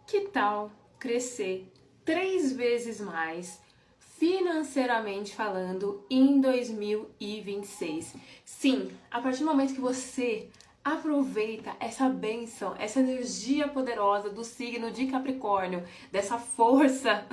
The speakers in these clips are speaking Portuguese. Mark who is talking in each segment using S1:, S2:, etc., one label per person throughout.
S1: Que tal crescer 3 vezes mais financeiramente falando em 2026? Sim, a partir do momento que você aproveita essa bênção, essa energia poderosa do signo de Capricórnio, dessa força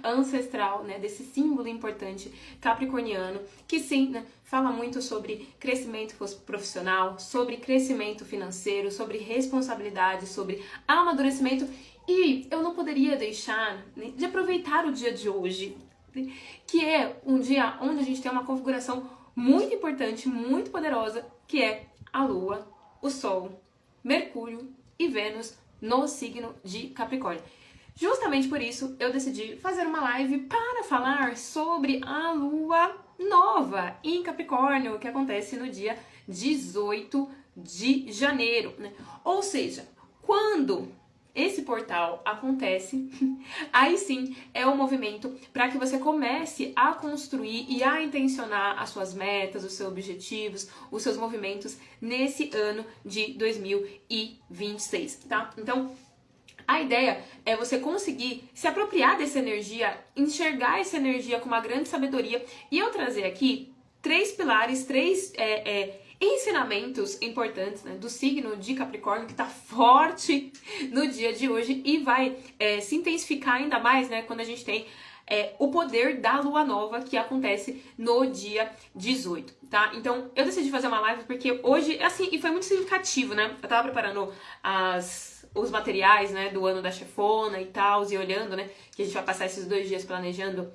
S1: ancestral, né, desse símbolo importante capricorniano, que sim, né, fala muito sobre crescimento profissional, sobre crescimento financeiro, sobre responsabilidade, sobre amadurecimento. E eu não poderia deixar, né, de aproveitar o dia de hoje, que é um dia onde a gente tem uma configuração muito importante, muito poderosa, que é a Lua, o Sol, Mercúrio e Vênus no signo de Capricórnio. Justamente por isso eu decidi fazer uma live para falar sobre a Lua Nova em Capricórnio, que acontece no dia 18 de janeiro, né? Ou seja, quando esse portal acontece, aí sim é o movimento para que você comece a construir e a intencionar as suas metas, os seus objetivos, os seus movimentos nesse ano de 2026, tá? Então, a ideia é você conseguir se apropriar dessa energia, enxergar essa energia com uma grande sabedoria. E eu trazer aqui 3 pilares, 3 ensinamentos importantes, né, do signo de Capricórnio, que está forte no dia de hoje e vai se intensificar ainda mais, né, quando a gente tem o poder da Lua Nova, que acontece no dia 18, tá? Então, eu decidi fazer uma live porque hoje, assim, e foi muito significativo, né? Eu tava preparando os materiais, né, do ano da chefona e tal, e olhando, né, que a gente vai passar esses 2 dias planejando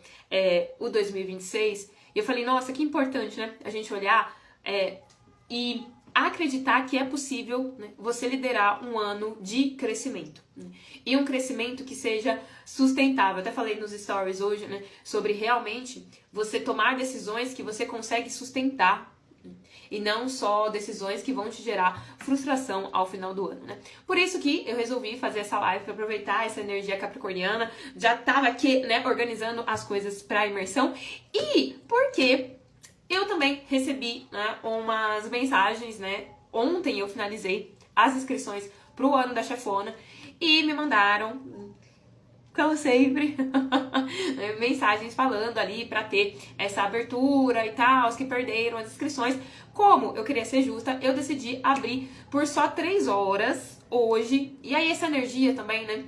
S1: o 2026, e eu falei, nossa, que importante, né, a gente olhar e acreditar que é possível, né, você liderar um ano de crescimento, né? E um crescimento que seja sustentável. Eu até falei nos stories hoje, né, sobre realmente você tomar decisões que você consegue sustentar, né? E não só decisões que vão te gerar frustração ao final do ano, né? Por isso que eu resolvi fazer essa live para aproveitar essa energia capricorniana. Já tava aqui, né, organizando as coisas para imersão e porque eu também recebi, né, umas mensagens, né? Ontem eu finalizei as inscrições pro ano da chefona e me mandaram, como sempre, mensagens falando ali pra ter essa abertura e tal, os que perderam as inscrições. Como eu queria ser justa, eu decidi abrir por só 3 horas hoje. E aí essa energia também, né,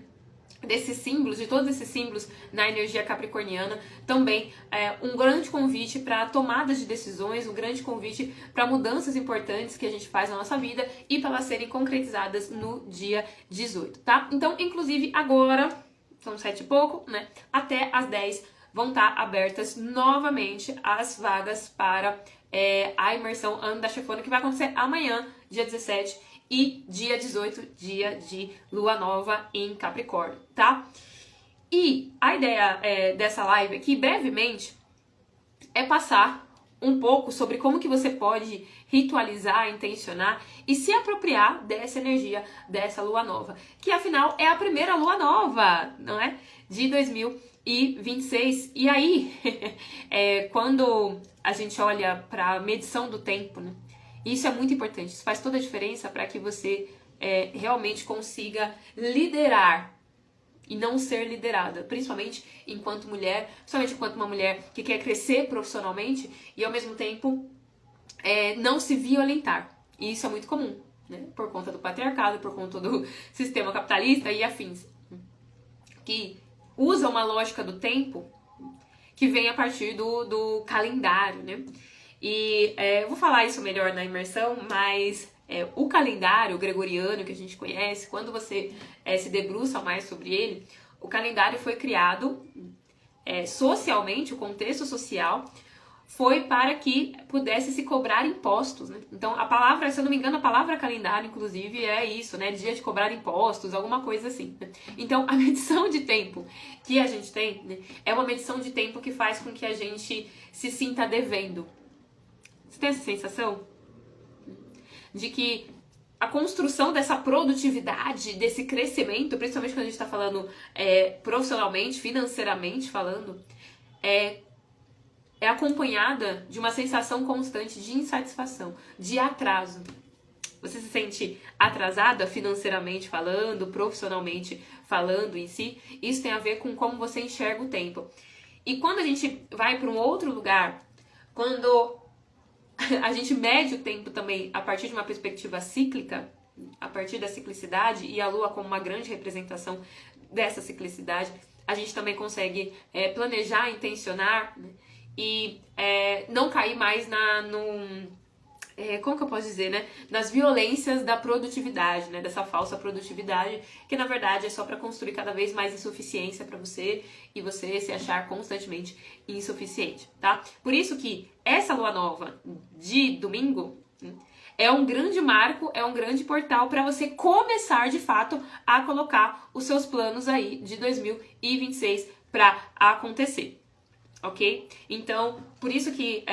S1: desses símbolos, de todos esses símbolos na energia capricorniana, também é um grande convite para tomadas de decisões, um grande convite para mudanças importantes que a gente faz na nossa vida e para elas serem concretizadas no dia 18, tá? Então, inclusive, agora, são 7 e pouco, né? Até às 10 vão estar abertas novamente as vagas para a imersão Ano da Chefona, que vai acontecer amanhã, dia 17, e dia 18, dia de Lua Nova em Capricórnio, tá? E a ideia dessa live aqui, brevemente, é passar um pouco sobre como que você pode ritualizar, intencionar e se apropriar dessa energia, dessa Lua Nova, que afinal é a primeira Lua Nova, não é? De 2026. E aí, quando a gente olha para a medição do tempo, né? Isso é muito importante, isso faz toda a diferença para que você realmente consiga liderar e não ser liderada, principalmente enquanto mulher, principalmente enquanto uma mulher que quer crescer profissionalmente e ao mesmo tempo não se violentar. E isso é muito comum, né? Por conta do patriarcado, por conta do sistema capitalista e afins, que usa uma lógica do tempo que vem a partir do calendário, né? E eu vou falar isso melhor na imersão, mas o calendário gregoriano que a gente conhece, quando você se debruça mais sobre ele, o calendário foi criado socialmente, o contexto social foi para que pudesse se cobrar impostos, né? Então, a palavra, se eu não me engano, a palavra calendário, inclusive, é isso, né? Dia de cobrar impostos, alguma coisa assim, né? Então, a medição de tempo que a gente tem, né, é uma medição de tempo que faz com que a gente se sinta devendo. Você tem essa sensação? De que a construção dessa produtividade, desse crescimento, principalmente quando a gente está falando profissionalmente, financeiramente falando, é acompanhada de uma sensação constante de insatisfação, de atraso. Você se sente atrasada financeiramente falando, profissionalmente falando em si? Isso tem a ver com como você enxerga o tempo. E quando a gente vai para um outro lugar, quando a gente mede o tempo também a partir de uma perspectiva cíclica, a partir da ciclicidade, e a Lua como uma grande representação dessa ciclicidade, a gente também consegue planejar, intencionar, né? E não cair mais como que eu posso dizer, né? Nas violências da produtividade, né? Dessa falsa produtividade, que na verdade é só para construir cada vez mais insuficiência para você e você se achar constantemente insuficiente, tá? Por isso que essa lua nova de domingo é um grande marco, é um grande portal para você começar de fato a colocar os seus planos aí de 2026 para acontecer. Ok? Então, por isso que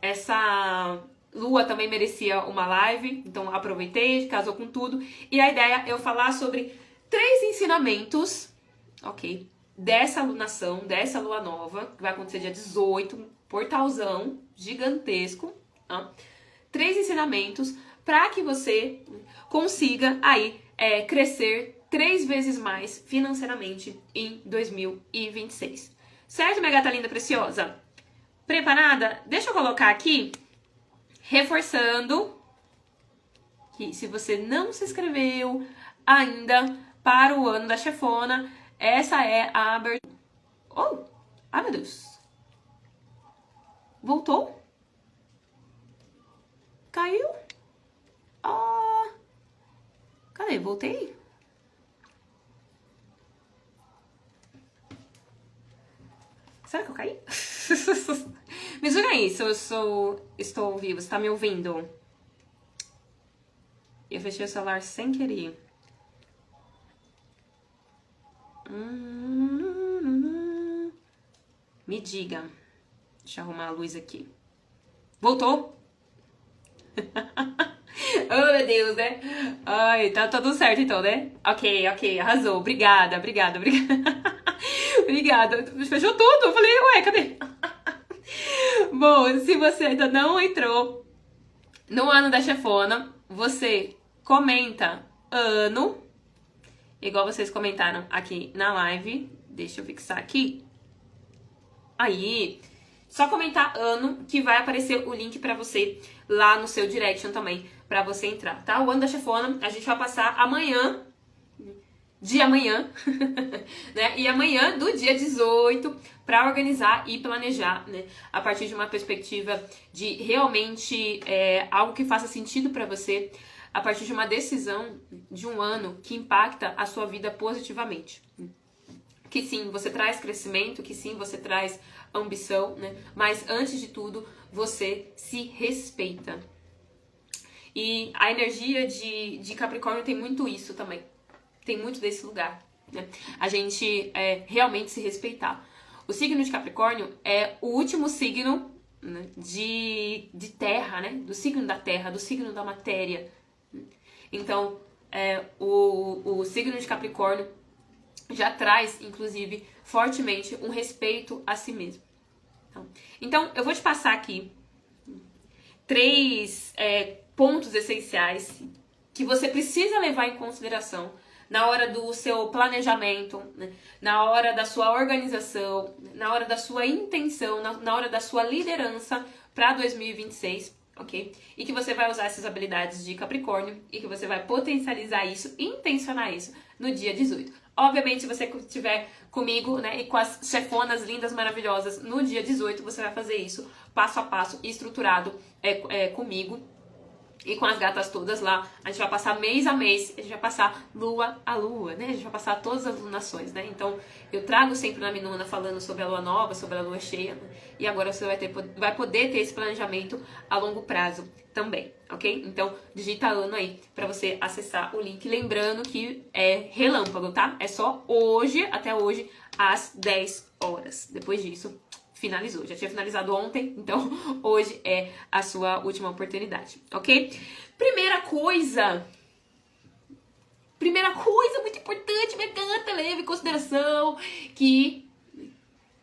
S1: essa Lua também merecia uma live, então aproveitei, casou com tudo. E a ideia é eu falar sobre 3 ensinamentos, ok? Dessa alunação, dessa lua nova, que vai acontecer dia 18, portalzão gigantesco. Tá? 3 ensinamentos para que você consiga aí crescer 3 vezes mais financeiramente em 2026. Certo, minha gata linda preciosa? Preparada? Deixa eu colocar aqui, reforçando, que se você não se inscreveu ainda para o ano da chefona, essa é a abertura. Oh! Ai, meu Deus! Voltou? Caiu? Ah! Cadê? Voltei? Será que eu caí? Me diga aí se eu estou vivo, você tá me ouvindo? Eu fechei o celular sem querer. Me diga. Deixa eu arrumar a luz aqui. Voltou? Oh, meu Deus, né? Ai, tá tudo certo então, né? Ok, arrasou. Obrigada. Obrigada. Fechou tudo. Eu falei, ué, cadê? Bom, se você ainda não entrou no ano da chefona, você comenta ano, igual vocês comentaram aqui na live. Deixa eu fixar aqui. Aí, só comentar ano que vai aparecer o link pra você lá no seu direction também, pra você entrar, tá? O ano da chefona a gente vai passar amanhã, de amanhã, né? E amanhã do dia 18 para organizar e planejar, né? A partir de uma perspectiva de realmente algo que faça sentido para você, a partir de uma decisão de um ano que impacta a sua vida positivamente. Que sim, você traz crescimento, que sim, você traz ambição, né? Mas antes de tudo, você se respeita. E a energia de Capricórnio tem muito isso também. Tem muito desse lugar, né? A gente realmente se respeitar. O signo de Capricórnio é o último signo, né, de terra, né? Do signo da terra, do signo da matéria. Então, o signo de Capricórnio já traz, inclusive, fortemente um respeito a si mesmo. Então, eu vou te passar aqui 3 pontos essenciais que você precisa levar em consideração na hora do seu planejamento, né? Na hora da sua organização, na hora da sua intenção, na hora da sua liderança para 2026, ok? E que você vai usar essas habilidades de Capricórnio e que você vai potencializar isso, intencionar isso no dia 18. Obviamente, se você estiver comigo, né, e com as chefonas lindas, maravilhosas, no dia 18, você vai fazer isso passo a passo, estruturado comigo. E com as gatas todas lá, a gente vai passar mês a mês, a gente vai passar lua a lua, né? A gente vai passar todas as lunações, né? Então, eu trago sempre na Minuna falando sobre a lua nova, sobre a lua cheia, né? E agora você vai poder ter esse planejamento a longo prazo também, ok? Então, digita ano aí pra você acessar o link. Lembrando que é relâmpago, tá? É só hoje, até hoje, às 10 horas. Depois disso, finalizou. Já tinha finalizado ontem, então hoje é a sua última oportunidade, ok? Primeira coisa muito importante, minha gata, leve em consideração que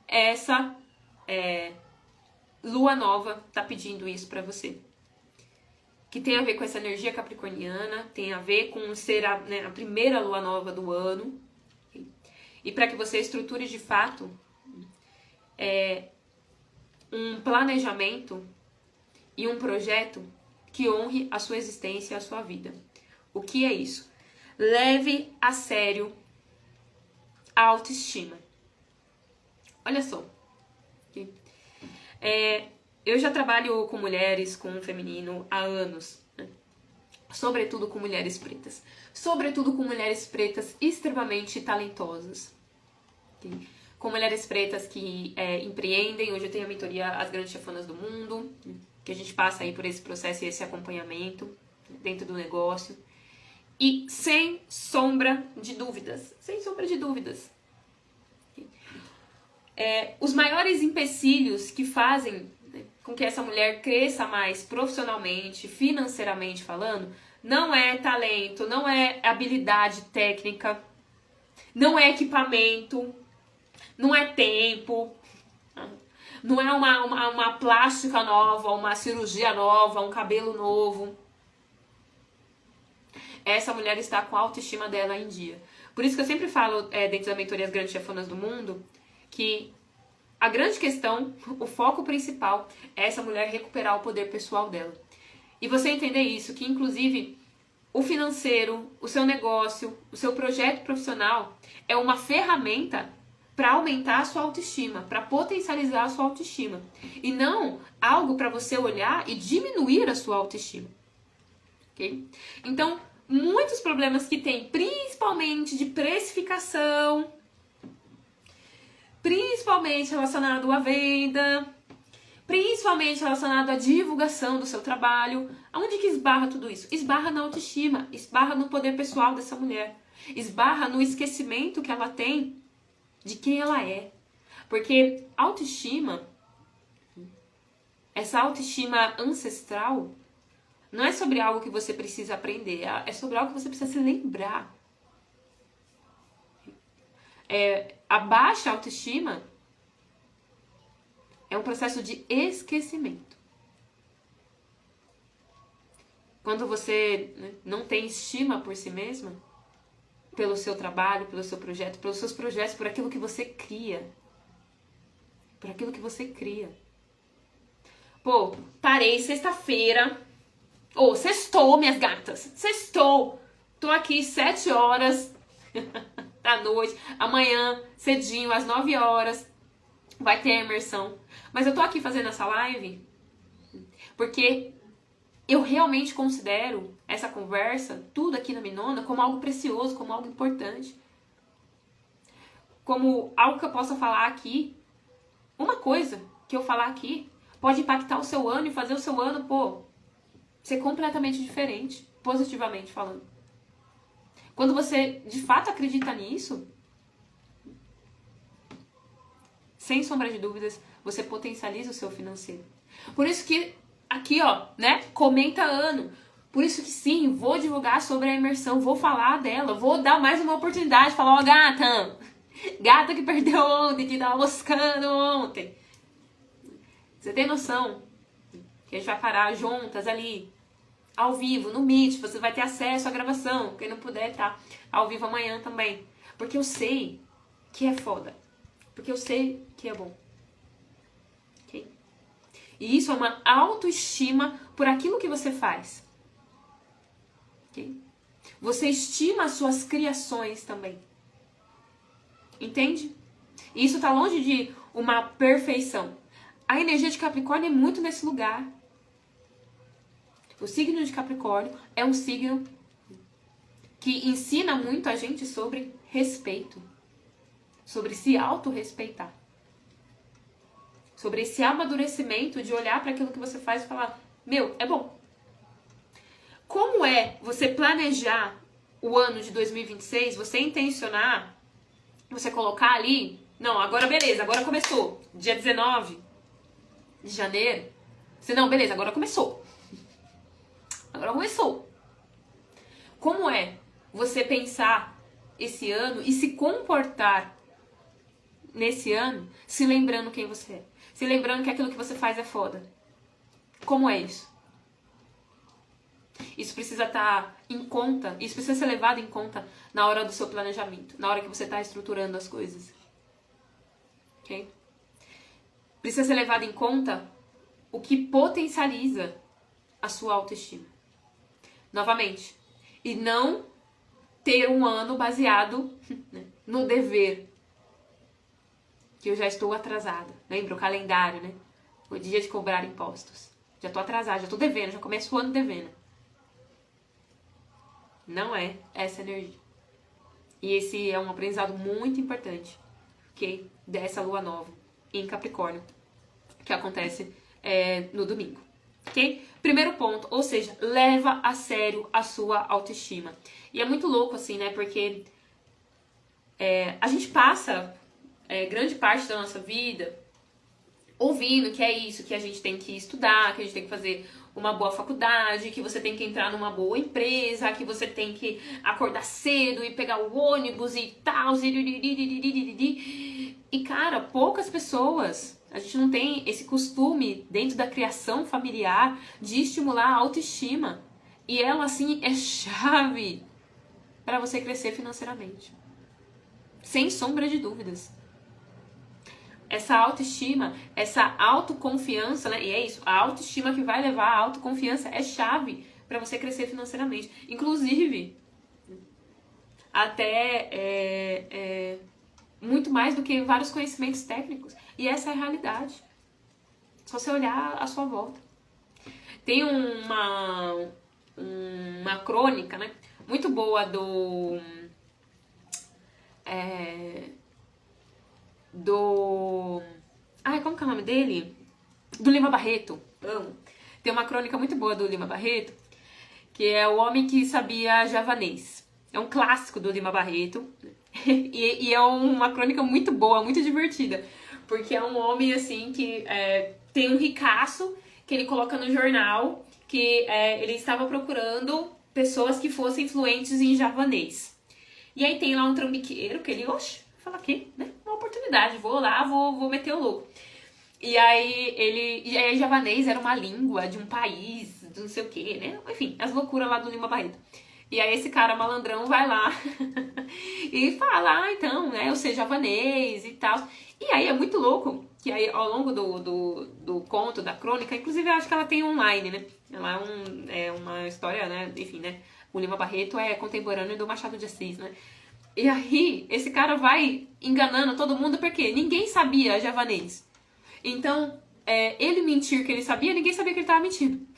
S1: essa lua nova tá pedindo isso pra você. que tem a ver com essa energia capricorniana, tem a ver com ser a primeira lua nova do ano. E para que você estruture de fato um planejamento e um projeto que honre a sua existência e a sua vida. O que é isso? Leve a sério a autoestima. Olha só. Eu já trabalho com mulheres, com o feminino há anos, né? Sobretudo com mulheres pretas. Sobretudo com mulheres pretas extremamente talentosas. Okay? Com mulheres pretas que empreendem. Hoje eu tenho a mentoria As Grandes Chefonas do Mundo, que a gente passa aí por esse processo e esse acompanhamento dentro do negócio. E sem sombra de dúvidas, os maiores empecilhos que fazem, né, com que essa mulher cresça mais profissionalmente, financeiramente falando, não é talento, não é habilidade técnica, não é equipamento, não é tempo, não é uma plástica nova, uma cirurgia nova, um cabelo novo. Essa mulher está com a autoestima dela em dia. Por isso que eu sempre falo dentro da mentoria As Grandes Chefonas do Mundo, que a grande questão, o foco principal é essa mulher recuperar o poder pessoal dela. E você entender isso, que inclusive o financeiro, o seu negócio, o seu projeto profissional é uma ferramenta para aumentar a sua autoestima, para potencializar a sua autoestima. E não algo para você olhar e diminuir a sua autoestima. Ok? Então, muitos problemas que tem, principalmente de precificação, principalmente relacionado à venda, principalmente relacionado à divulgação do seu trabalho. Aonde que esbarra tudo isso? Esbarra na autoestima, esbarra no poder pessoal dessa mulher, esbarra no esquecimento que ela tem de quem ela é. Porque autoestima, essa autoestima ancestral, não é sobre algo que você precisa aprender, é sobre algo que você precisa se lembrar. A baixa autoestima é um processo de esquecimento. Quando você, né, não tem estima por si mesma, pelo seu trabalho, pelo seu projeto, pelos seus projetos, por aquilo que você cria. Por aquilo que você cria. Pô, parei sexta-feira. Sextou, minhas gatas. Sextou. Tô aqui 7 horas da noite. Amanhã, cedinho, às 9 horas, vai ter a imersão. Mas eu tô aqui fazendo essa live porque eu realmente considero essa conversa, tudo aqui na Minona, como algo precioso, como algo importante. Como algo que eu possa falar aqui. Uma coisa que eu falar aqui pode impactar o seu ano e fazer o seu ano, ser completamente diferente, positivamente falando. Quando você de fato acredita nisso, sem sombra de dúvidas, você potencializa o seu financeiro. Por isso que aqui, né, comenta ano. Por isso que sim, vou divulgar sobre a imersão, vou falar dela, vou dar mais uma oportunidade, falar, gata que perdeu ontem, que tava moscando ontem. Você tem noção que a gente vai parar juntas ali, ao vivo, no Meet, você vai ter acesso à gravação, quem não puder tá ao vivo amanhã também. Porque eu sei que é foda. Porque eu sei que é bom. Ok? E isso é uma autoestima por aquilo que você faz. Ok? Você estima as suas criações também. Entende? E isso tá longe de uma perfeição. A energia de Capricórnio é muito nesse lugar. O signo de Capricórnio é um signo que ensina muito a gente sobre respeito. Sobre se autorrespeitar. Sobre esse amadurecimento de olhar para aquilo que você faz e falar, é bom. Como é você planejar o ano de 2026, você intencionar, você colocar ali, não, agora beleza, agora começou, dia 19 de janeiro, beleza, agora começou. Agora começou. Como é você pensar esse ano e se comportar nesse ano, se lembrando quem você é? Se lembrando que aquilo que você faz é foda. Como é isso? Isso precisa estar em conta, isso precisa ser levado em conta na hora do seu planejamento, na hora que você está estruturando as coisas. Ok? Precisa ser levado em conta o que potencializa a sua autoestima. Novamente, e não ter um ano baseado no dever, que eu já estou atrasada. Lembra o calendário, né? O dia de cobrar impostos. Já estou atrasada, já estou devendo, já começo o ano devendo. Não é essa energia. E esse é um aprendizado muito importante, ok? Dessa lua nova em Capricórnio, que acontece no domingo, ok? Primeiro ponto, ou seja, leva a sério a sua autoestima. E é muito louco assim, né? Porque a gente passa grande parte da nossa vida ouvindo que é isso, que a gente tem que estudar, que a gente tem que fazer uma boa faculdade, que você tem que entrar numa boa empresa, que você tem que acordar cedo e pegar o ônibus e tal. E cara, poucas pessoas, a gente não tem esse costume dentro da criação familiar de estimular a autoestima. E ela, assim, é chave para você crescer financeiramente. Sem sombra de dúvidas. Essa autoestima, essa autoconfiança, né? E é isso, a autoestima que vai levar a autoconfiança é chave para você crescer financeiramente. Inclusive, até muito mais do que vários conhecimentos técnicos. E essa é a realidade. Só você olhar à sua volta. Tem uma crônica, né? Muito boa do como que é o nome dele? Do Lima Barreto. Tem uma crônica muito boa do Lima Barreto, que é O Homem que Sabia Javanês. É um clássico do Lima Barreto. E é uma crônica muito boa, muito divertida. Porque é um homem, assim, que tem um ricaço que ele coloca no jornal que ele estava procurando pessoas que fossem fluentes em javanês. E aí tem lá um trambiqueiro que ele, fala aqui, né? Uma oportunidade, vou lá, vou meter o louco. E aí javanês era uma língua de um país, de não sei o quê, né? Enfim, as loucuras lá do Lima Barreto. E aí esse cara malandrão vai lá e fala, então, né, eu sei javanês e tal. E aí é muito louco que aí ao longo do conto, da crônica, inclusive eu acho que ela tem online, né? Ela é uma história, né, enfim, né? O Lima Barreto é contemporâneo do Machado de Assis, né? E aí esse cara vai enganando todo mundo porque ninguém sabia javanês. Então, ele mentir que ele sabia, ninguém sabia que ele estava mentindo.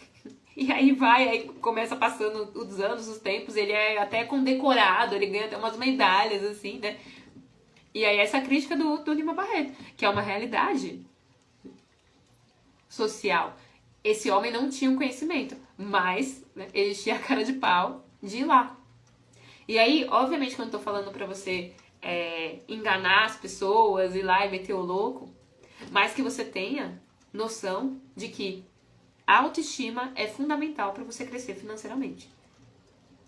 S1: E aí começa passando os anos, os tempos, ele é até condecorado, ele ganha até umas medalhas, assim, né? E aí essa crítica do Lima Barreto, que é uma realidade social. Esse homem não tinha um conhecimento, mas né, ele tinha a cara de pau de ir lá. E aí, obviamente, quando eu tô falando pra você enganar as pessoas, ir lá e meter o louco, mas que você tenha noção de que a autoestima é fundamental para você crescer financeiramente,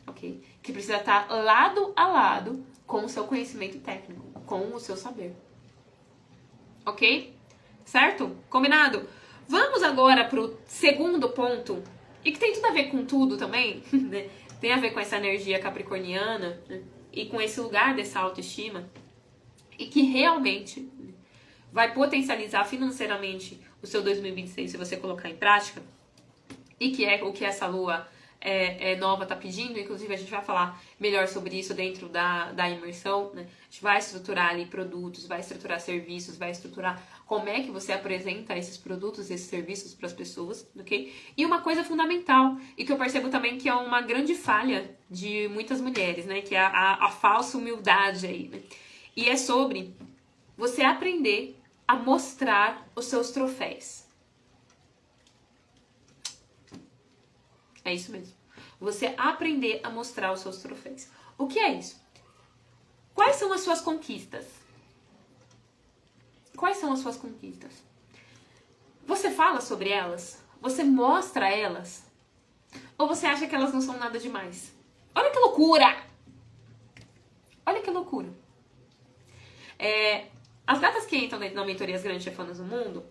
S1: ok? Que precisa estar lado a lado com o seu conhecimento técnico, com o seu saber, ok? Certo? Combinado? Vamos agora pro segundo ponto, e que tem tudo a ver com tudo também, né? Tem a ver com essa energia capricorniana, né? E com esse lugar dessa autoestima, e que realmente vai potencializar financeiramente o seu 2026 se você colocar em prática, e que é o que essa lua nova tá pedindo. Inclusive a gente vai falar melhor sobre isso dentro da imersão, né? A gente vai estruturar ali produtos, vai estruturar serviços, vai estruturar como é que você apresenta esses produtos, esses serviços para as pessoas, ok? E uma coisa fundamental, e que eu percebo também que é uma grande falha de muitas mulheres, né? Que é a falsa humildade aí, né? E é sobre você aprender a mostrar os seus troféus. É isso mesmo. Você aprender a mostrar os seus troféus. O que é isso? Quais são as suas conquistas? Quais são as suas conquistas? Você fala sobre elas? Você mostra elas? Ou você acha que elas não são nada demais? Olha que loucura! Olha que loucura. As gatas que entram na mentoria As Grandes Chefonas do Mundo,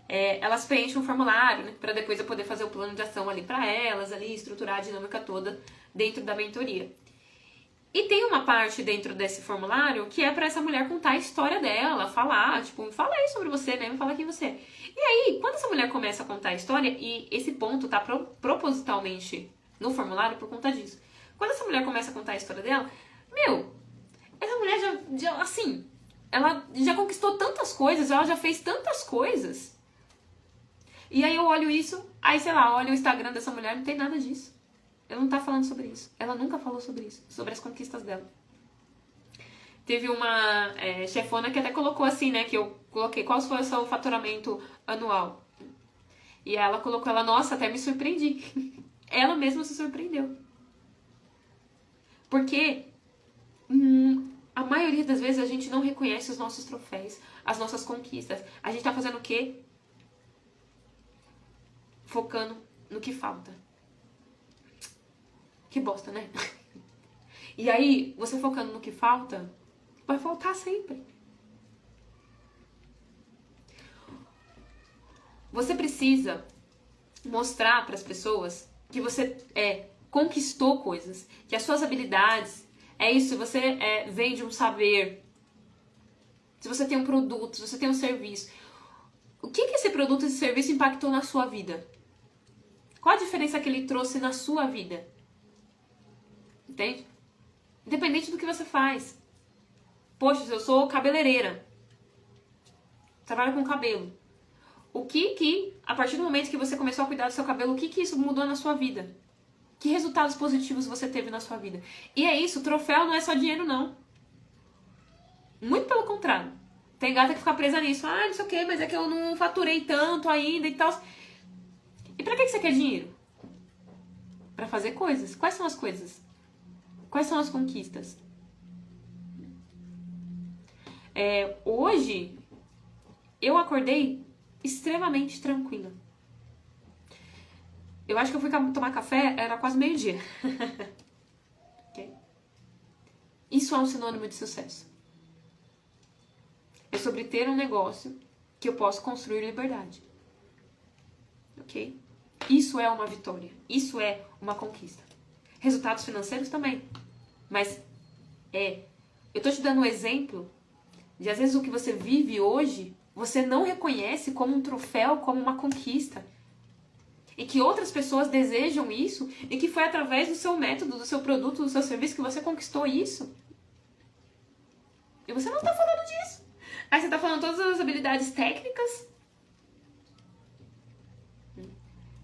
S1: elas preenchem um formulário, né, para depois eu poder fazer o plano de ação ali para elas, ali estruturar a dinâmica toda dentro da mentoria. E tem uma parte dentro desse formulário que é para essa mulher contar a história dela, falar, tipo, fala aí sobre você, né? Me fala quem você é. E aí, quando essa mulher começa a contar a história, e esse ponto tá propositalmente no formulário por conta disso. Quando essa mulher começa a contar a história dela, essa mulher já assim, ela já conquistou tantas coisas, ela já fez tantas coisas. E aí eu olho isso, aí sei lá, olho o Instagram dessa mulher, não tem nada disso. Ela não tá falando sobre isso. Ela nunca falou sobre isso, sobre as conquistas dela. Teve uma chefona que até colocou assim, né, que eu coloquei, qual foi o seu faturamento anual? E ela colocou, nossa, até me surpreendi. Ela mesma se surpreendeu. Porque a maioria das vezes a gente não reconhece os nossos troféus, as nossas conquistas. A gente tá fazendo o quê? Focando no que falta. Que bosta, né? E aí, você focando no que falta, vai faltar sempre. Você precisa mostrar para as pessoas que você conquistou coisas, que as suas habilidades é isso. Se você vende um saber, se você tem um produto, se você tem um serviço, o que esse produto e esse serviço impactou na sua vida? Qual a diferença que ele trouxe na sua vida? Entende? Independente do que você faz. Poxa, eu sou cabeleireira. Trabalho com cabelo. O que, a partir do momento que você começou a cuidar do seu cabelo, o que isso mudou na sua vida? Que resultados positivos você teve na sua vida? E é isso, troféu não é só dinheiro, não. Muito pelo contrário. Tem gata que fica presa nisso. Ah, não sei o que, mas é que eu não faturei tanto ainda e tal. E pra que você quer dinheiro? Pra fazer coisas. Quais são as coisas? Quais são as conquistas? Hoje, eu acordei extremamente tranquila. Eu acho que eu fui tomar café, era quase meio-dia. Okay? Isso é um sinônimo de sucesso. É sobre ter um negócio que eu posso construir liberdade. Ok? Isso é uma vitória. Isso é uma conquista. Resultados financeiros também. Mas eu tô te dando um exemplo de, às vezes, o que você vive hoje, você não reconhece como um troféu, como uma conquista. E que outras pessoas desejam isso, e que foi através do seu método, do seu produto, do seu serviço que você conquistou isso. E você não tá falando disso. Aí você tá falando todas as habilidades técnicas.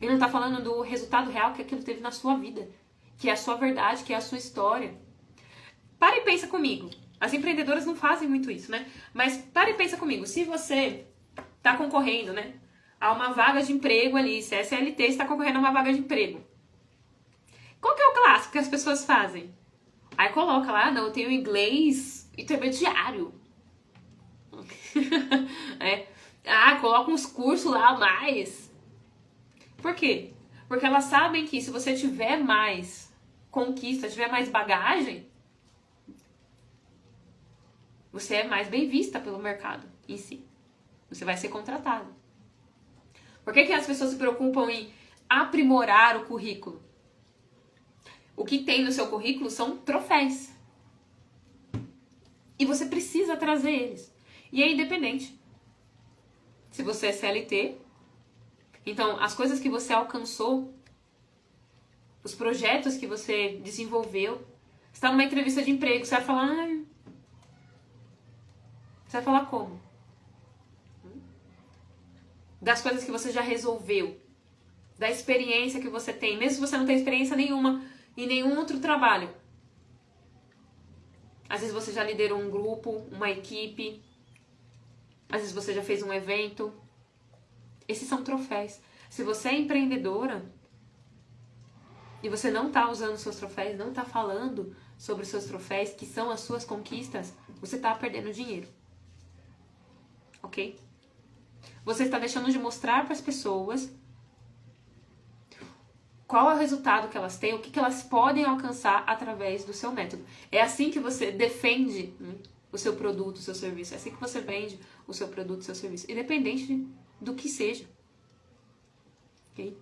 S1: E não tá falando do resultado real que aquilo teve na sua vida. Que é a sua verdade, que é a sua história. Para e pensa comigo. As empreendedoras não fazem muito isso, né? Mas para e pensa comigo. Se você tá concorrendo, né, a uma vaga de emprego ali, se é SLT, está concorrendo a uma vaga de emprego. Qual que é o clássico que as pessoas fazem? Aí coloca lá, não, eu tenho inglês intermediário. Coloca uns cursos lá a mais. Por quê? Porque elas sabem que se você tiver mais conquista, tiver mais bagagem, você é mais bem vista pelo mercado em si. Você vai ser contratado. Por que as pessoas se preocupam em aprimorar o currículo? O que tem no seu currículo são troféus. E você precisa trazer eles. E é independente. Se você é CLT, então as coisas que você alcançou, os projetos que você desenvolveu, você está numa entrevista de emprego, você vai falar... Você vai falar como? Das coisas que você já resolveu. Da experiência que você tem. Mesmo se você não tem experiência nenhuma em nenhum outro trabalho. Às vezes você já liderou um grupo, uma equipe. Às vezes você já fez um evento. Esses são troféus. Se você é empreendedora e você não está usando seus troféus, não está falando sobre os seus troféus, que são as suas conquistas, você está perdendo dinheiro. Ok? Você está deixando de mostrar para as pessoas qual é o resultado que elas têm, o que elas podem alcançar através do seu método. É assim que você defende o seu produto, o seu serviço. É assim que você vende o seu produto, o seu serviço. Independente do que seja. Ok?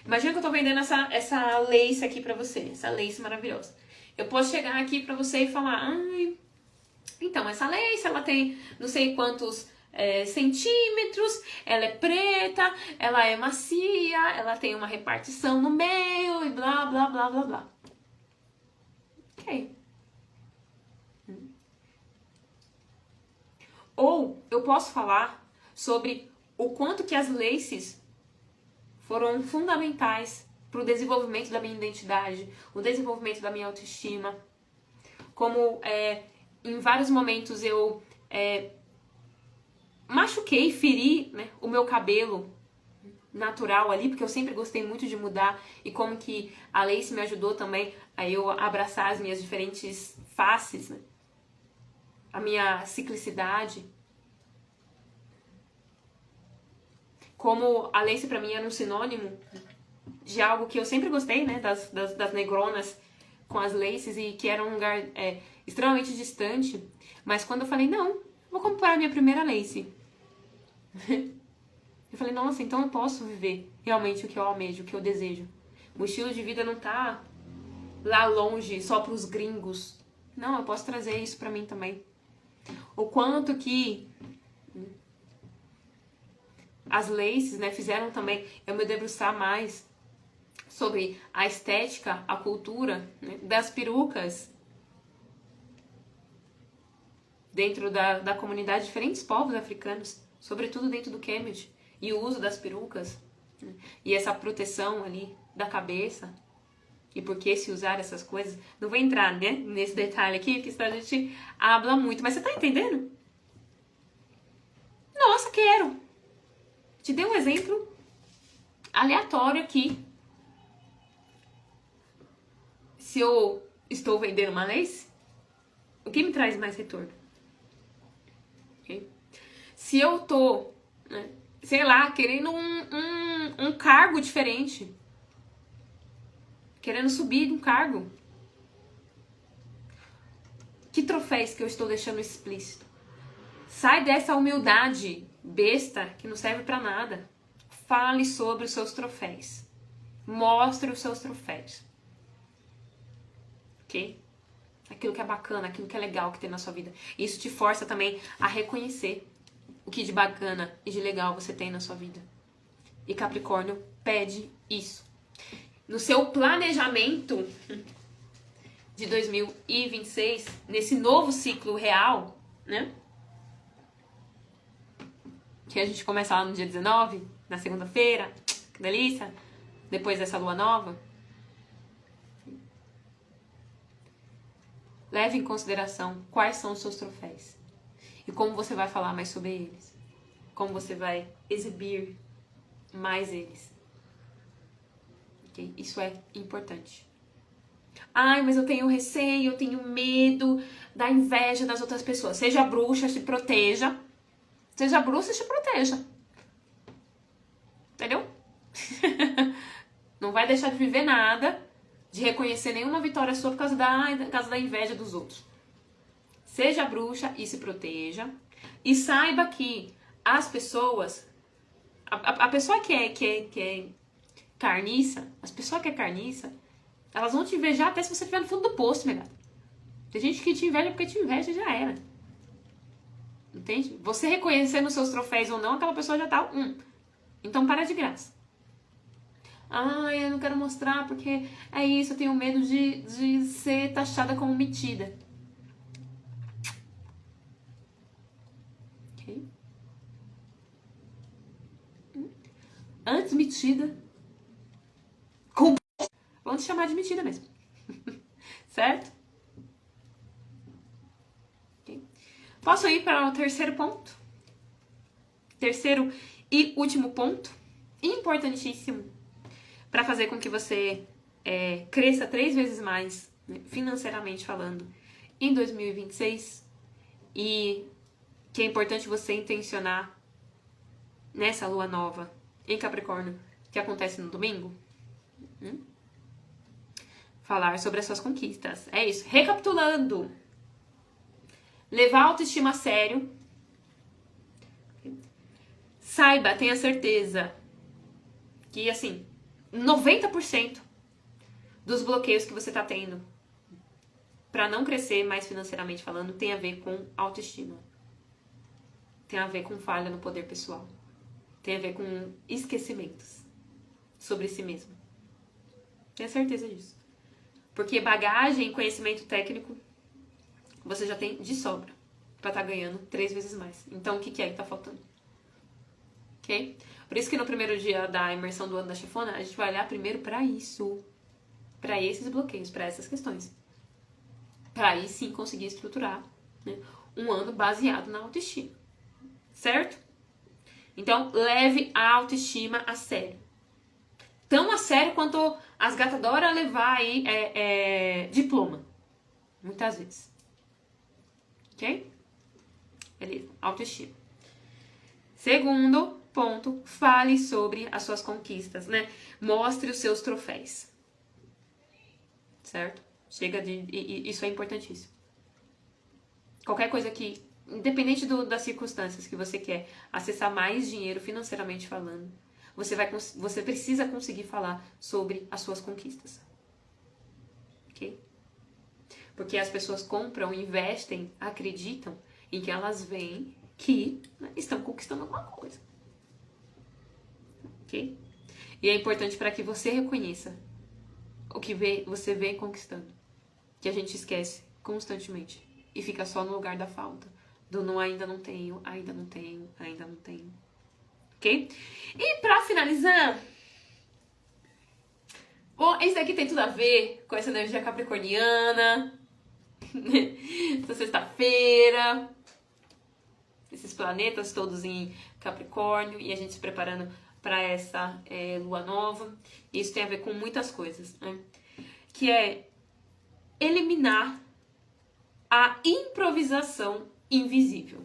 S1: Imagina que eu tô vendendo essa lace aqui pra você, essa lace maravilhosa. Eu posso chegar aqui pra você e falar, ai, então, essa lace, ela tem não sei quantos centímetros, ela é preta, ela é macia, ela tem uma repartição no meio e blá, blá, blá, blá, blá. Ok. Ou eu posso falar sobre o quanto que as laces foram fundamentais para o desenvolvimento da minha identidade, o desenvolvimento da minha autoestima. Como em vários momentos eu machuquei, feri, né, o meu cabelo natural ali, porque eu sempre gostei muito de mudar, e como que a lace me ajudou também a eu abraçar as minhas diferentes faces, né? A minha ciclicidade. Como a lace pra mim era um sinônimo de algo que eu sempre gostei, né? Das negronas com as laces, e que era um lugar extremamente distante. Mas quando eu falei, não, vou comprar a minha primeira lace. Eu falei, nossa, então eu posso viver realmente o que eu almejo, o que eu desejo. O estilo de vida não tá lá longe, só pros gringos. Não, eu posso trazer isso pra mim também. O quanto que as laces, né, fizeram também eu me debruçar mais sobre a estética, a cultura, né, das perucas dentro da comunidade de diferentes povos africanos, sobretudo dentro do Cambridge, e o uso das perucas, né, e essa proteção ali da cabeça, e por que se usar essas coisas. Não vou entrar, né, nesse detalhe aqui, porque senão a gente habla muito, mas você tá entendendo? Nossa, quero! Te dei um exemplo aleatório aqui. Se eu estou vendendo uma lace, o que me traz mais retorno? Okay? Se eu tô, né, sei lá, querendo um cargo diferente, querendo subir um cargo, que troféus que eu estou deixando explícito? Sai dessa humildade besta que não serve pra nada. Fale sobre os seus troféus. Mostre os seus troféus. Ok? Aquilo que é bacana, aquilo que é legal que tem na sua vida. Isso te força também a reconhecer o que de bacana e de legal você tem na sua vida. E Capricórnio pede isso. No seu planejamento de 2026, nesse novo ciclo real, né? Que a gente começa lá no dia 19, na segunda-feira, que delícia, depois dessa lua nova. Leve em consideração quais são os seus troféus e como você vai falar mais sobre eles, como você vai exibir mais eles. Okay? Isso é importante. Ai, mas eu tenho receio, eu tenho medo da inveja das outras pessoas. Seja bruxa, se proteja. Seja bruxa, se proteja. Entendeu? Não vai deixar de viver nada, de reconhecer nenhuma vitória sua por causa da inveja dos outros. Seja bruxa e se proteja. E saiba que as pessoas... A pessoa que é carniça, as pessoas que é carniça, elas vão te invejar até se você estiver no fundo do poço, minha gata. Tem gente que te inveja porque te inveja e já era. Entende? Você reconhecendo os seus troféus ou não, aquela pessoa já tá... Então para de graça. Ai, eu não quero mostrar porque é isso, eu tenho medo de ser taxada como metida. Ok? Antes metida. Vamos te chamar de metida mesmo. Certo? Okay. Posso ir para o terceiro ponto? Terceiro e último ponto, importantíssimo, para fazer com que você cresça 3 vezes mais, né, financeiramente falando, em 2026, e que é importante você intencionar nessa lua nova em Capricórnio, que acontece no domingo. Falar sobre as suas conquistas. É isso. Recapitulando. Levar a autoestima a sério. saiba, tenha certeza que, assim, 90% dos bloqueios que você tá tendo pra não crescer mais financeiramente falando tem a ver com autoestima. Tem a ver com falha no poder pessoal. Tem a ver com esquecimentos sobre si mesmo. Tenha certeza disso. Porque bagagem e conhecimento técnico você já tem de sobra pra estar ganhando 3 vezes mais. Então, o que é que tá faltando? Ok? Por isso que no primeiro dia da imersão do ano da chefona, a gente vai olhar primeiro pra isso. Pra esses bloqueios, pra essas questões. Pra aí sim conseguir estruturar, né, um ano baseado na autoestima. Certo? Então, leve a autoestima a sério. Tão a sério quanto as gatas adoram levar aí diploma. Muitas vezes. Ok? Beleza. Autoestima. Segundo ponto, fale sobre as suas conquistas, né? Mostre os seus troféus. Certo? Isso é importantíssimo. Qualquer coisa que, independente das circunstâncias que você quer acessar mais dinheiro financeiramente falando, você precisa conseguir falar sobre as suas conquistas. Ok? Porque as pessoas compram, investem, acreditam em que elas veem que, né, estão conquistando alguma coisa. Ok? E é importante para que você reconheça o que você vem conquistando. Que a gente esquece constantemente. E fica só no lugar da falta. Do não, ainda não tenho, ainda não tenho, ainda não tenho. Ok? E pra finalizar, bom, esse daqui tem tudo a ver com essa energia capricorniana. Essa sexta-feira. Esses planetas todos em Capricórnio. E a gente se preparando para essa lua nova. Isso tem a ver com muitas coisas, né? Que é eliminar a improvisação invisível.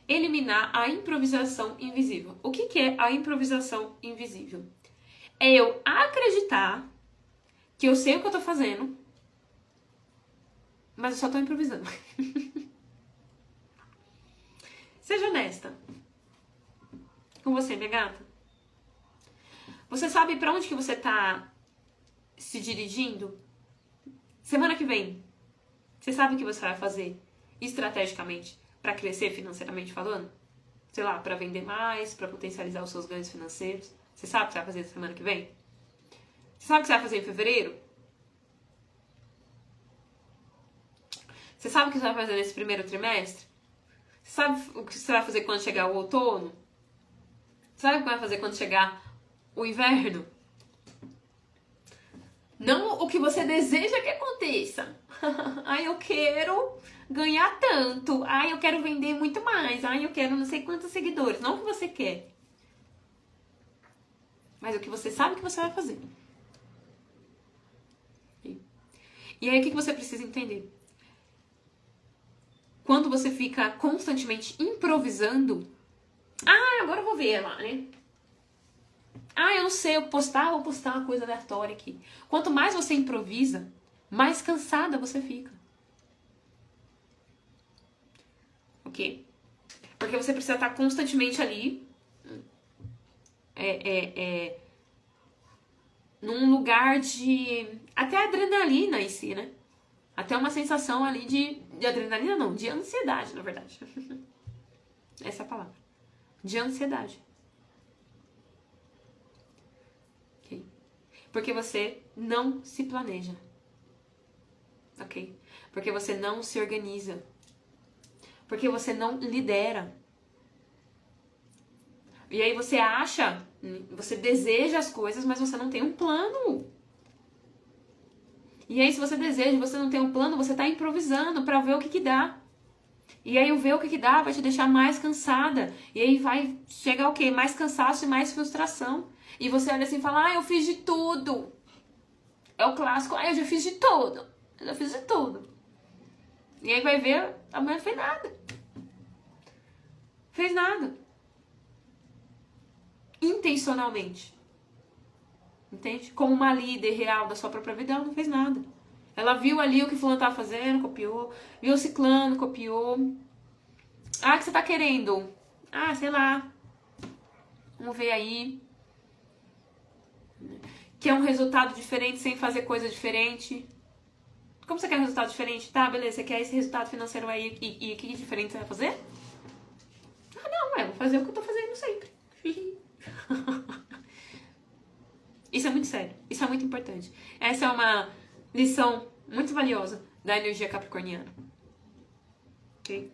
S1: Eliminar a improvisação invisível. O que é a improvisação invisível? É eu acreditar que eu sei o que eu tô fazendo, mas eu só tô improvisando. Seja honesta com você, minha gata. Você sabe pra onde que você tá se dirigindo? Semana que vem, você sabe o que você vai fazer estrategicamente para crescer financeiramente falando? Sei lá, para vender mais, para potencializar os seus ganhos financeiros. Você sabe o que você vai fazer semana que vem? Você sabe o que você vai fazer em fevereiro? Você sabe o que você vai fazer nesse primeiro trimestre? Você sabe o que você vai fazer quando chegar o outono? Sabe o que vai fazer quando chegar o inverno? Não o que você deseja que aconteça. Ai, eu quero ganhar tanto. Ai, eu quero vender muito mais. Ai, eu quero não sei quantos seguidores. Não o que você quer. Mas o que você sabe que você vai fazer. E aí, o que você precisa entender? Quando você fica constantemente improvisando... Ah, agora eu vou ver lá, né? Ah, eu não sei, vou postar uma coisa aleatória aqui. Quanto mais você improvisa, mais cansada você fica. Ok? Porque você precisa estar constantemente ali num lugar de... até adrenalina em si, né? Até uma sensação ali de adrenalina, não, de ansiedade, na verdade. Essa é a palavra. De ansiedade. Ok? Porque você não se planeja. Ok? Porque você não se organiza. Porque você não lidera. E aí você acha, você deseja as coisas, mas você não tem um plano. E aí se você deseja e você não tem um plano, você tá improvisando pra ver o que dá. E aí o ver o que dá vai te deixar mais cansada. E aí vai chegar o quê? Mais cansaço e mais frustração. E você olha assim e fala, eu fiz de tudo. É o clássico, eu já fiz de tudo. Eu já fiz de tudo. E aí vai ver, a mulher não fez nada. Fez nada. Intencionalmente. Entende? Como uma líder real da sua própria vida, ela não fez nada. Ela viu ali o que fulano tava fazendo, copiou. Viu o ciclano, copiou. Ah, o que você tá querendo? sei lá, vamos ver aí. Quer um resultado diferente sem fazer coisa diferente. Como você quer um resultado diferente? Tá, beleza, você quer esse resultado financeiro aí e o que diferente você vai fazer? Não, vou fazer o que eu tô fazendo sempre. Isso é muito sério, isso é muito importante. Essa é uma lição muito valiosa da energia capricorniana. Ok?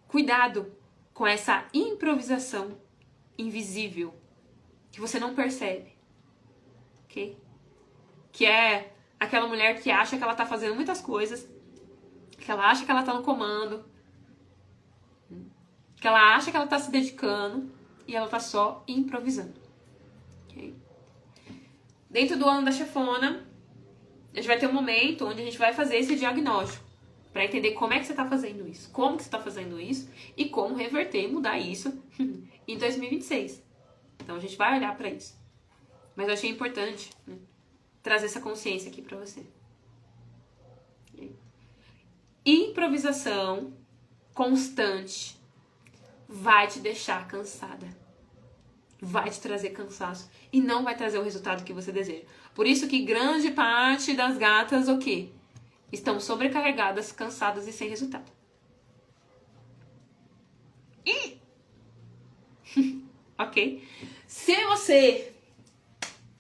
S1: Cuidado com essa improvisação invisível que você não percebe. Ok? Que é aquela mulher que acha que ela tá fazendo muitas coisas, que ela acha que ela tá no comando, que ela acha que ela tá se dedicando e ela tá só improvisando. Ok? Dentro do ano da chefona, a gente vai ter um momento onde a gente vai fazer esse diagnóstico para entender como é que você tá fazendo isso, como que você tá fazendo isso e como reverter e mudar isso em 2026. Então a gente vai olhar para isso. Mas eu achei importante, né, trazer essa consciência aqui pra você. Improvisação constante vai te deixar cansada. Vai te trazer cansaço. E não vai trazer o resultado que você deseja. Por isso que grande parte das gatas, o quê? Estão sobrecarregadas, cansadas e sem resultado. Ok? Se você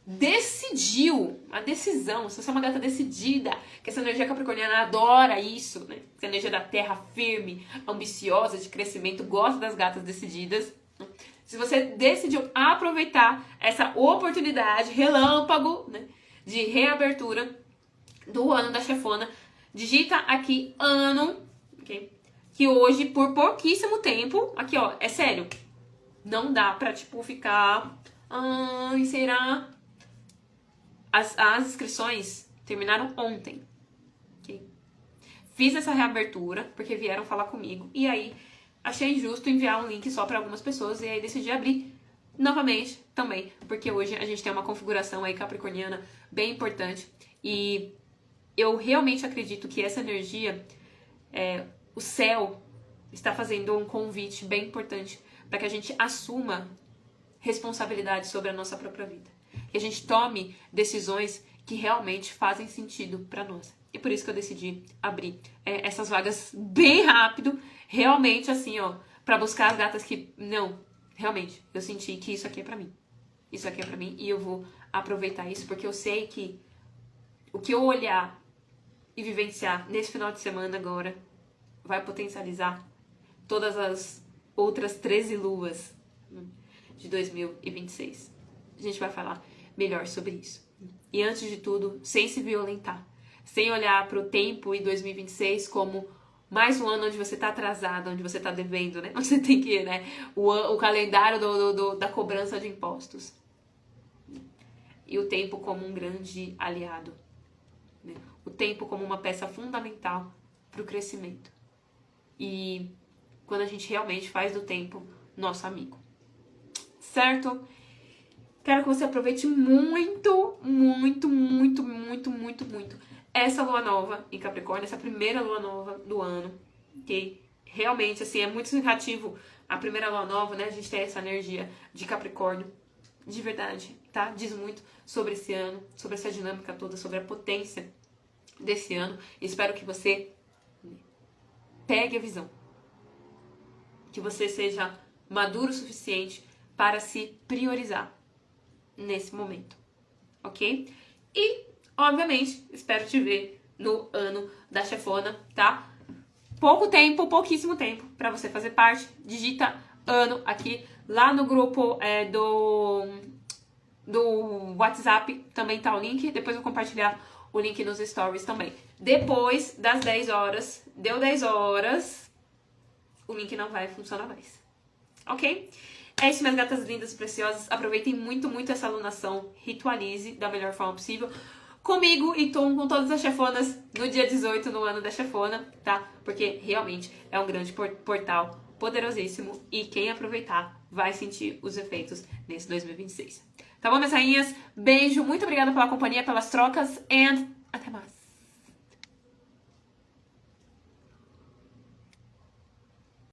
S1: decidiu, a decisão, se você é uma gata decidida, que essa energia capricorniana adora isso, né? Essa energia da terra firme, ambiciosa, de crescimento, gosta das gatas decididas. Né? Se você decidiu aproveitar essa oportunidade, relâmpago, né, de reabertura do ano da chefona, digita aqui ano, ok? Que hoje, por pouquíssimo tempo, aqui ó, é sério, não dá pra, tipo, ficar... será? As inscrições terminaram ontem. Okay? Fiz essa reabertura, porque vieram falar comigo. E aí, achei injusto enviar um link só para algumas pessoas. E aí, decidi abrir novamente também. Porque hoje a gente tem uma configuração aí capricorniana bem importante. E eu realmente acredito que essa energia, o céu está fazendo um convite bem importante para que a gente assuma responsabilidade sobre a nossa própria vida. Que a gente tome decisões que realmente fazem sentido para nós. E por isso que eu decidi abrir essas vagas bem rápido, realmente assim, ó, para buscar as gatas que, não, realmente, eu senti que isso aqui é para mim. Isso aqui é para mim e eu vou aproveitar isso, porque eu sei que o que eu olhar e vivenciar nesse final de semana agora vai potencializar todas as outras 13 luas de 2026. A gente vai falar melhor sobre isso. E antes de tudo, sem se violentar. Sem olhar para o tempo em 2026 como mais um ano onde você está atrasado, onde você está devendo, né? Onde você tem que ir, né? O calendário da cobrança de impostos. E o tempo como um grande aliado. Né? O tempo como uma peça fundamental para o crescimento. E quando a gente realmente faz do tempo nosso amigo. Certo? Quero que você aproveite muito, muito, muito, muito, muito, muito essa lua nova em Capricórnio, essa primeira lua nova do ano, que realmente, assim, é muito significativo a primeira lua nova, né? A gente tem essa energia de Capricórnio, de verdade, tá? Diz muito sobre esse ano, sobre essa dinâmica toda, sobre a potência desse ano. Espero que você pegue a visão, que você seja maduro o suficiente para se priorizar nesse momento, ok? E, obviamente, espero te ver no ano da chefona, tá? Pouco tempo, pouquíssimo tempo para você fazer parte. Digita ano aqui, lá no grupo do WhatsApp também tá o link. Depois eu vou compartilhar o link nos stories também. Depois das 10 horas, deu 10 horas, o link não vai funcionar mais, ok? É isso, minhas gatas lindas e preciosas. Aproveitem muito, muito essa alunação. Ritualize da melhor forma possível. Comigo e com todas as chefonas no dia 18, no ano da chefona, tá? Porque realmente é um grande portal poderosíssimo. E quem aproveitar vai sentir os efeitos nesse 2026. Tá bom, minhas rainhas? Beijo, muito obrigada pela companhia, pelas trocas. E até mais.